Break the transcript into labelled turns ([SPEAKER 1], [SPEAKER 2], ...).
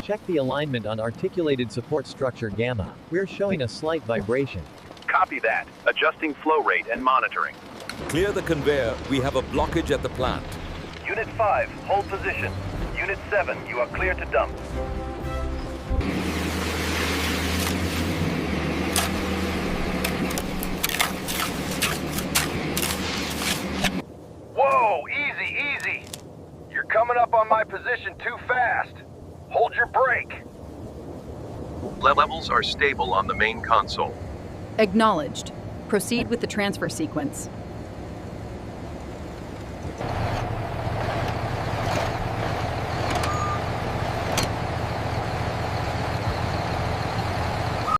[SPEAKER 1] Check the alignment on articulated support structure Gamma. We're showing a slight vibration.
[SPEAKER 2] Copy that. Adjusting flow rate and monitoring.
[SPEAKER 3] Clear the conveyor. We have a blockage at the plant.
[SPEAKER 2] Unit 5, hold position. Unit 7, you are clear to dump. Whoa, easy, easy. You're coming up on my position too fast. Hold your brake. Levels are stable on the main console.
[SPEAKER 4] Acknowledged. Proceed with the transfer sequence.